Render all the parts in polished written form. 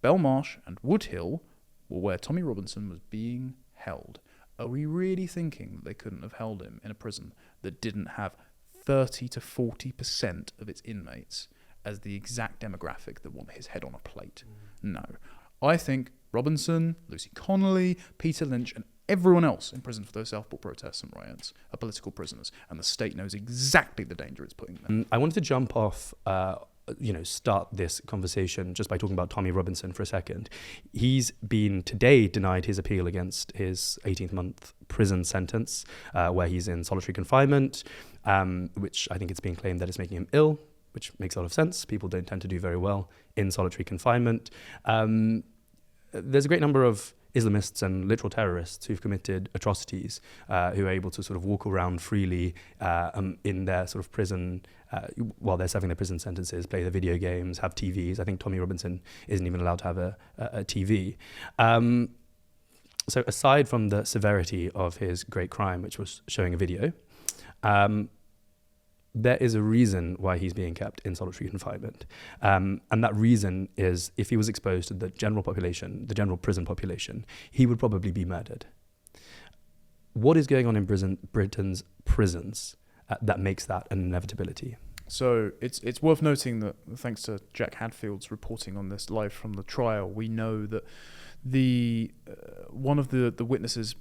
Belmarsh and Woodhill were where Tommy Robinson was being held. Are we really thinking that they couldn't have held him in a prison that didn't have 30 to 40% of its inmates as the exact demographic that want his head on a plate? No. I think Robinson, Lucy Connolly, Peter Lynch, and everyone else in prison for those Southport protests and riots are political prisoners, and the state knows exactly the danger it's putting them. I wanted to jump off, start this conversation just by talking about Tommy Robinson for a second. He's been today denied his appeal against his 18th-month prison sentence, where he's in solitary confinement, which I think it's being claimed that it's making him ill, which makes a lot of sense. People don't tend to do very well in solitary confinement. There's a great number of Islamists and literal terrorists who've committed atrocities, who are able to sort of walk around freely in their sort of prison while they're serving their prison sentences, play their video games, have TVs. I think Tommy Robinson isn't even allowed to have a TV. So aside from the severity of his great crime, which was showing a video, there is a reason why he's being kept in solitary confinement. And that reason is if he was exposed to the general population, the general prison population, he would probably be murdered. What is going on in Britain's prisons that makes that an inevitability? So it's worth noting that thanks to Jack Hadfield's reporting on this live from the trial, we know that the one of the witnesses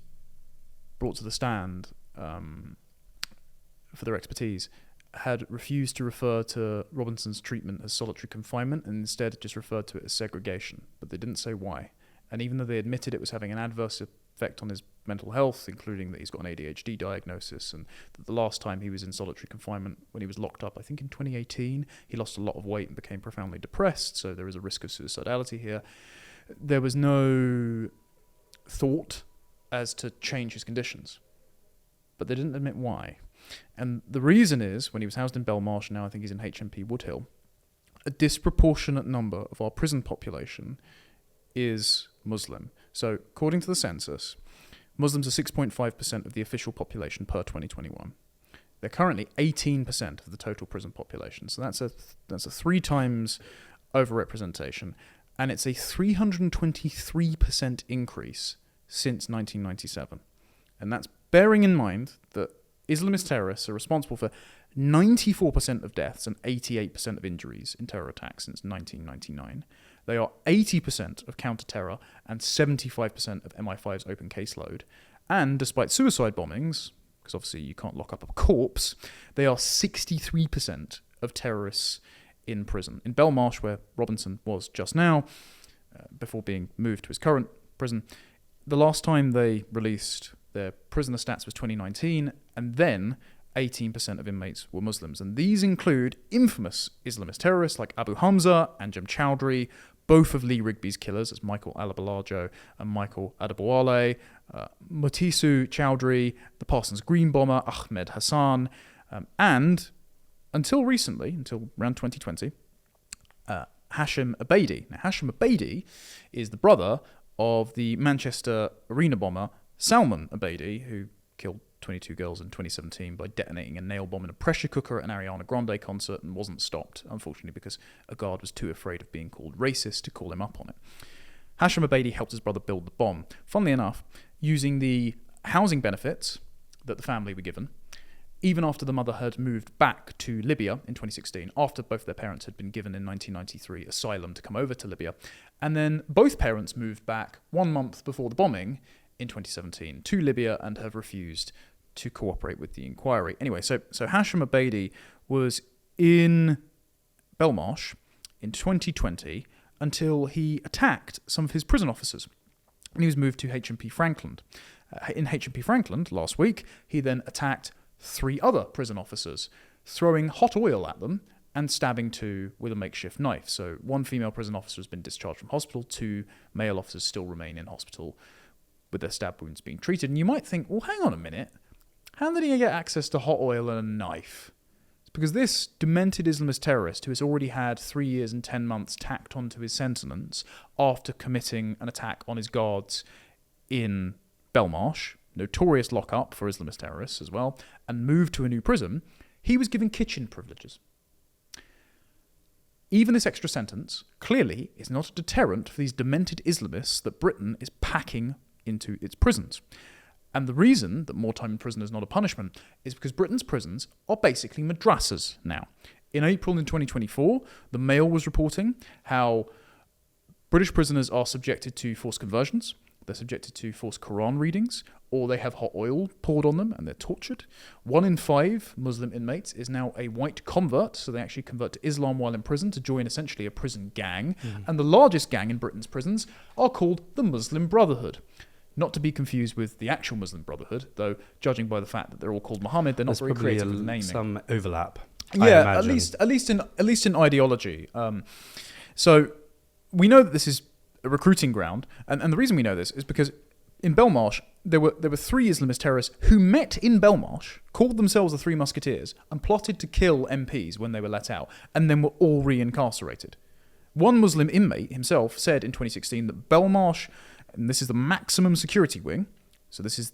brought to the stand for their expertise had refused to refer to Robinson's treatment as solitary confinement and instead just referred to it as segregation, but they didn't say why. And even though they admitted it was having an adverse effect on his mental health, including that he's got an ADHD diagnosis, and that the last time he was in solitary confinement when he was locked up, I think in 2018, he lost a lot of weight and became profoundly depressed, so there is a risk of suicidality here. There was no thought as to change his conditions, but they didn't admit why. And the reason is, when he was housed in Belmarsh, now I think he's in HMP Woodhill, a disproportionate number of our prison population is Muslim. So, according to the census, Muslims are 6.5% of the official population per 2021. They're currently 18% of the total prison population. So that's a 3 times overrepresentation, and it's a 323% increase since 1997. And that's bearing in mind that Islamist terrorists are responsible for 94% of deaths and 88% of injuries in terror attacks since 1999. They are 80% of counter-terror and 75% of MI5's open caseload. And despite suicide bombings, because obviously you can't lock up a corpse, they are 63% of terrorists in prison. In Belmarsh, where Robinson was just now, before being moved to his current prison, the last time they released their prisoner stats was 2019, and then 18% of inmates were Muslims. And these include infamous Islamist terrorists like Abu Hamza and Jem Chowdhury, both of Lee Rigby's killers, as Michael Alabalajo and Michael Adebowale, Motisu Chowdhury, the Parsons Green bomber, Ahmed Hassan, and until recently, until around 2020, Hashim Abedi. Now, Hashim Abedi is the brother of the Manchester arena bomber Salman Abedi, who killed 22 girls in 2017 by detonating a nail bomb in a pressure cooker at an Ariana Grande concert and wasn't stopped, unfortunately, because a guard was too afraid of being called racist to call him up on it. Hashim Abedi helped his brother build the bomb, funnily enough, using the housing benefits that the family were given, even after the mother had moved back to Libya in 2016, after both their parents had been given in 1993 asylum to come over to Libya. And then both parents moved back 1 month before the bombing in 2017 to Libya and have refused to cooperate with the inquiry. Anyway, so Hashim Abedi was in Belmarsh in 2020 until he attacked some of his prison officers. And he was moved to HMP Frankland. In HMP Frankland last week, he then attacked 3 other prison officers, throwing hot oil at them and stabbing 2 with a makeshift knife. So 1 female prison officer has been discharged from hospital, 2 male officers still remain in hospital with their stab wounds being treated. And you might think, well, hang on a minute. How did he get access to hot oil and a knife? It's because this demented Islamist terrorist, who has already had 3 years and 10 months tacked onto his sentence after committing an attack on his guards in Belmarsh, notorious lockup for Islamist terrorists as well, and moved to a new prison, he was given kitchen privileges. even this extra sentence clearly is not a deterrent for these demented Islamists that Britain is packing into its prisons. And the reason that more time in prison is not a punishment is because Britain's prisons are basically madrasas now. In April in 2024, the Mail was reporting how British prisoners are subjected to forced conversions, they're subjected to forced Quran readings, or they have hot oil poured on them and they're tortured. 1 in 5 Muslim inmates is now a white convert, so they actually convert to Islam while in prison to join essentially a prison gang. And the largest gang in Britain's prisons are called the Muslim Brotherhood. Not to be confused with the actual Muslim Brotherhood, though judging by the fact that they're all called Muhammad, they're not very creative with naming. Some overlap. Yeah, at least in ideology. So we know that this is a recruiting ground, and the reason we know this is because in Belmarsh there were 3 Islamist terrorists who met in Belmarsh, called themselves the 3 Musketeers, and plotted to kill MPs when they were let out, and then were all re-incarcerated. One Muslim inmate himself said in 2016 that Belmarsh, and this is the maximum security wing, so this is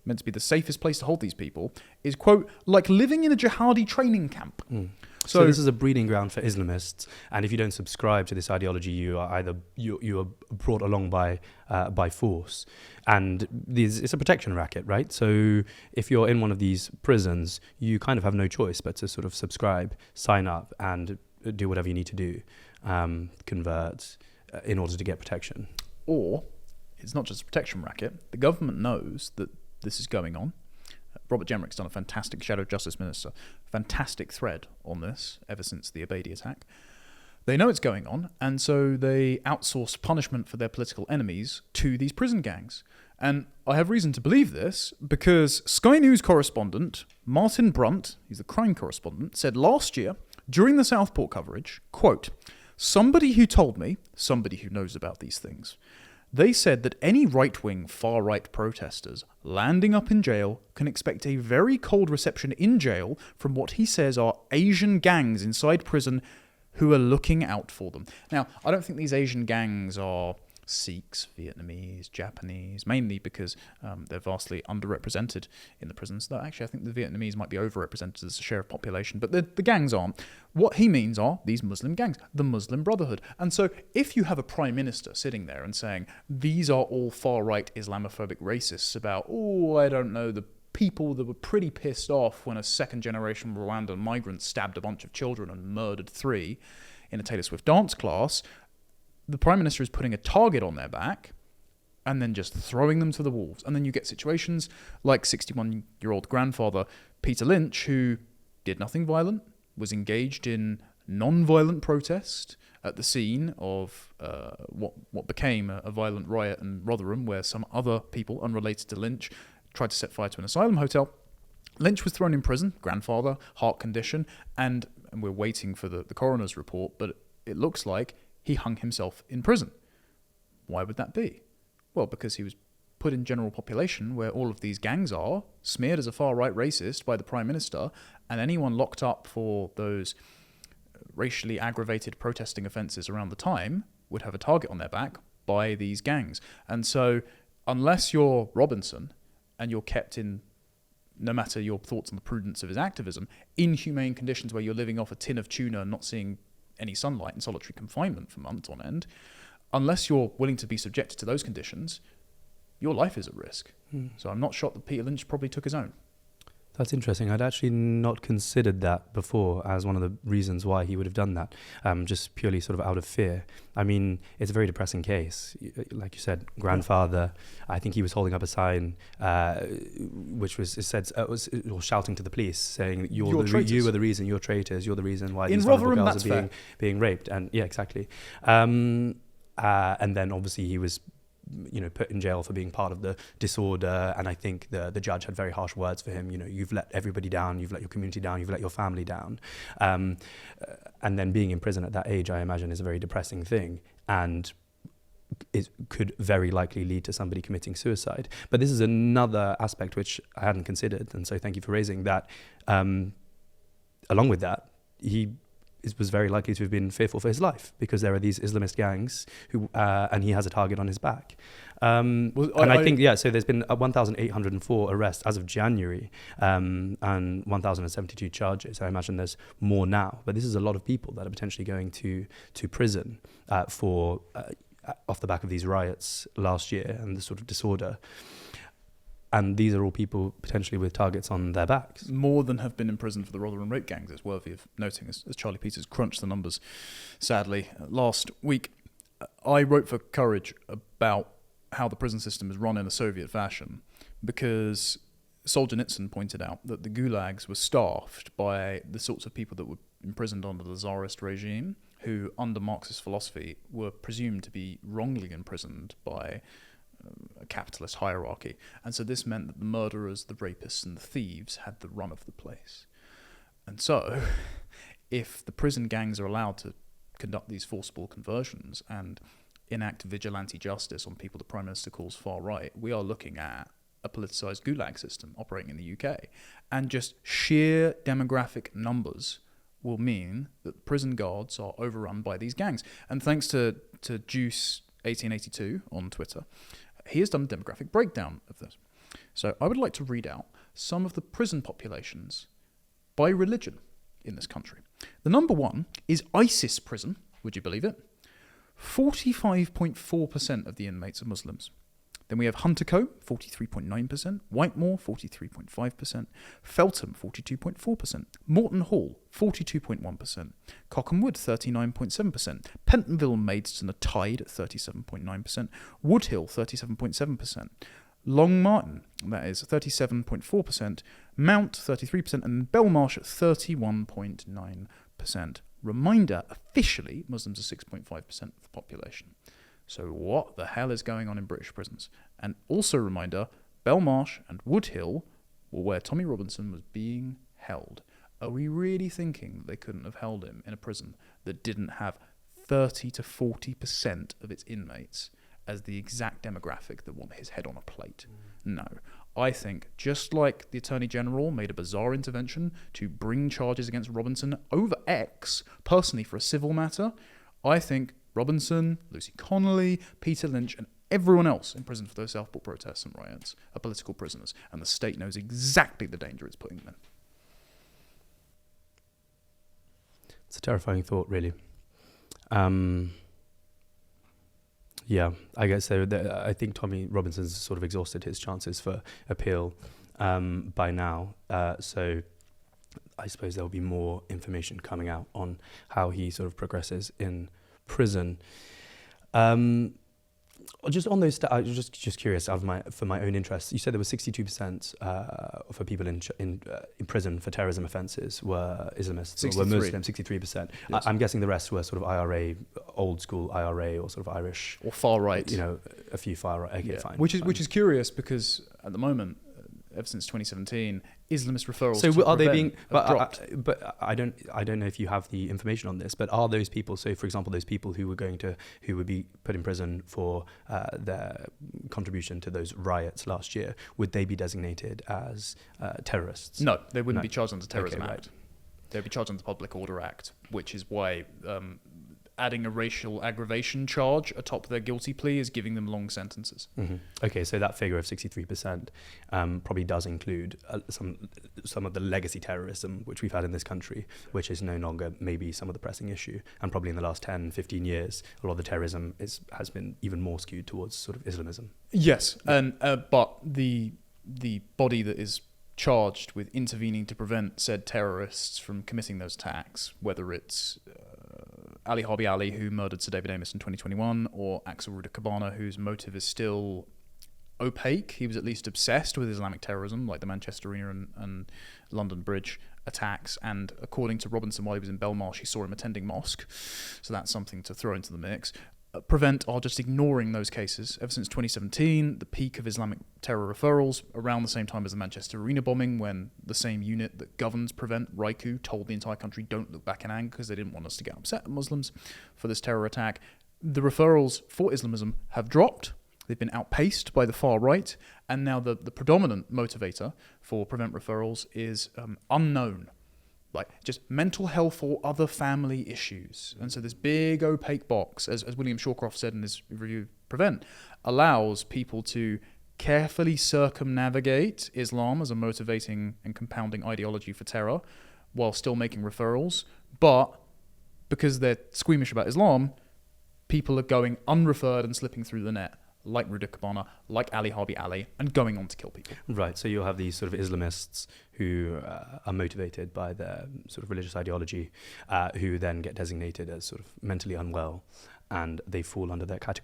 meant to be the safest place to hold these people, is, quote, like living in a jihadi training camp. So this is a breeding ground for Islamists, and if you don't subscribe to this ideology, you are either you are brought along by force, and it's a protection racket, right? So if you're in one of these prisons, you kind of have no choice but to sort of subscribe, sign up, and do whatever you need to do, convert, in order to get protection. Or it's not just a protection racket. The government knows that this is going on. Robert Jenrick's done a fantastic, Shadow Justice Minister, fantastic thread on this ever since the Abadi attack. They know it's going on, and so they outsource punishment for their political enemies to these prison gangs. And I have reason to believe this because Sky News correspondent Martin Brunt, he's the crime correspondent, said last year during the Southport coverage, quote, "Somebody who told me, somebody who knows about these things, they said that any right-wing, far-right protesters landing up in jail can expect a very cold reception in jail from what he says are Asian gangs inside prison who are looking out for them." Now, I don't think these Asian gangs are Sikhs, Vietnamese, Japanese, mainly because they're vastly underrepresented in the prisons. Though actually, I think the Vietnamese might be overrepresented as a share of population, but the gangs aren't. What he means are these Muslim gangs, the Muslim Brotherhood. And so if you have a prime minister sitting there and saying, these are all far-right Islamophobic racists about, I don't know, the people that were pretty pissed off when a second-generation Rwandan migrant stabbed a bunch of children and murdered 3 in a Taylor Swift dance class, the Prime Minister is putting a target on their back and then just throwing them to the wolves. And then you get situations like 61-year-old grandfather Peter Lynch, who did nothing violent, was engaged in non-violent protest at the scene of what became a violent riot in Rotherham, where some other people unrelated to Lynch tried to set fire to an asylum hotel. Lynch was thrown in prison, grandfather, heart condition, and we're waiting for the coroner's report, but it looks like he hung himself in prison. Why would that be? Well, because he was put in general population where all of these gangs are, smeared as a far-right racist by the Prime Minister, and anyone locked up for those racially aggravated protesting offences around the time would have a target on their back by these gangs. And so, unless you're Robinson and you're kept in, no matter your thoughts on the prudence of his activism, inhumane conditions where you're living off a tin of tuna and not seeing any sunlight in solitary confinement for months on end, unless you're willing to be subjected to those conditions, your life is at risk. So I'm not shocked that Peter Lynch probably took his own. That's interesting. I'd actually not considered that before as one of the reasons why he would have done that, just purely sort of out of fear. I mean, it's a very depressing case. Like you said, grandfather, I think he was holding up a sign which was, it said, or shouting to the police, saying, you are the reason, you're traitors, you're the reason why these vulnerable girls are being raped. And yeah, exactly. And then obviously he was put in jail for being part of the disorder, and I think the judge had very harsh words for him. You've let everybody down, you've let your community down, you've let your family down, and then being in prison at that age, I imagine, is a very depressing thing, and it could very likely lead to somebody committing suicide. But this is another aspect which I hadn't considered, and so thank you for raising that. Along with that, he was very likely to have been fearful for his life, because there are these Islamist gangs who, and he has a target on his back. I think, so there's been 1,804 arrests as of January, and 1,072 charges. I imagine there's more now, but this is a lot of people that are potentially going to prison for off the back of these riots last year and the sort of disorder. And these are all people potentially with targets on their backs. More than have been imprisoned for the Rotherham rape gangs. It's worthy of noting, as Charlie Peters crunched the numbers, sadly, last week. I wrote for Courage about how the prison system is run in a Soviet fashion, because Solzhenitsyn pointed out that the gulags were staffed by the sorts of people that were imprisoned under the Tsarist regime, who, under Marxist philosophy, were presumed to be wrongly imprisoned by a capitalist hierarchy. And so this meant that the murderers, the rapists, and the thieves had the run of the place. And so, if the prison gangs are allowed to conduct these forcible conversions and enact vigilante justice on people the Prime Minister calls far right, we are looking at a politicized gulag system operating in the UK. And just sheer demographic numbers will mean that prison guards are overrun by these gangs. And thanks to Juice 1882 on Twitter, he has done a demographic breakdown of this. So I would like to read out some of the prison populations by religion in this country. The number one is ISIS prison. Would you believe it? 45.4% of the inmates are Muslims. Then we have Hunterco, 43.9%, Whitemore, 43.5%, Feltham, 42.4%, Morton Hall, 42.1%, Cockenwood, 39.7%, Pentonville and Maidstone are tied at 37.9%, Woodhill, 37.7%, Long Martin, that is 37.4%, Mount, 33%, and Belmarsh at 31.9%. Reminder, officially, Muslims are 6.5% of the population. So what the hell is going on in British prisons? And also reminder, Belmarsh and Woodhill were where Tommy Robinson was being held. Are we really thinking they couldn't have held him in a prison that didn't have 30 to 40% of its inmates as the exact demographic that want his head on a plate? No. I think, just like the Attorney General made a bizarre intervention to bring charges against Robinson over X, personally for a civil matter, I think Robinson, Lucy Connolly, Peter Lynch, and everyone else in prison for those Southport protests and riots are political prisoners, and the state knows exactly the danger it's putting them in. It's a terrifying thought, really. Yeah, I guess so. I think Tommy Robinson's sort of exhausted his chances for appeal by now. So I suppose there'll be more information coming out on how he sort of progresses in prison. Just on those, I was just curious, for my own interest. You said there was 62% for people in prison for terrorism offences were Islamists, or were Muslim. 63%. Yes. I'm guessing the rest were sort of IRA, old school IRA, or sort of Irish or far right. You know, a few far right. Okay, yeah. Fine. Which is curious, because at the moment, ever since 2017, Islamist referrals. So are they being? But I don't know if you have the information on this. But are those people? So, for example, those people who would be put in prison for their contribution to those riots last year, would they be designated as terrorists? No, they wouldn't be charged under the Terrorism Okay, Act. They'd be charged under the Public Order Act, which is why adding a racial aggravation charge atop their guilty plea is giving them long sentences. Mm-hmm. Okay, so that figure of 63% probably does include some of the legacy terrorism which we've had in this country, which is no longer maybe some of the pressing issue. And probably in the last 10, 15 years, a lot of the terrorism has been even more skewed towards sort of Islamism. Yes, and but the body that is charged with intervening to prevent said terrorists from committing those attacks, whether it's Ali Harbi Ali, who murdered Sir David Amess in 2021, or Axel Ruda-Cabana, whose motive is still opaque. He was at least obsessed with Islamic terrorism, like the Manchester Arena and London Bridge attacks. And according to Robinson, while he was in Belmarsh, he saw him attending mosque. So that's something to throw into the mix. Prevent are just ignoring those cases. Ever since 2017, the peak of Islamic terror referrals, around the same time as the Manchester Arena bombing, when the same unit that governs Prevent, Raiku, told the entire country don't look back in anger because they didn't want us to get upset at Muslims for this terror attack. The referrals for Islamism have dropped. They've been outpaced by the far right, and now the predominant motivator for Prevent referrals is unknown. like just mental health or other family issues. And so this big opaque box, as William Shawcroft said in his review, Prevent, allows people to carefully circumnavigate Islam as a motivating and compounding ideology for terror while still making referrals. But because they're squeamish about Islam, people are going unreferred and slipping through the net, like Rudik Kabana, like Ali Harbi Ali, and going on to kill people. Right, so you'll have these sort of Islamists who are motivated by their sort of religious ideology, who then get designated as sort of mentally unwell, and they fall under that category.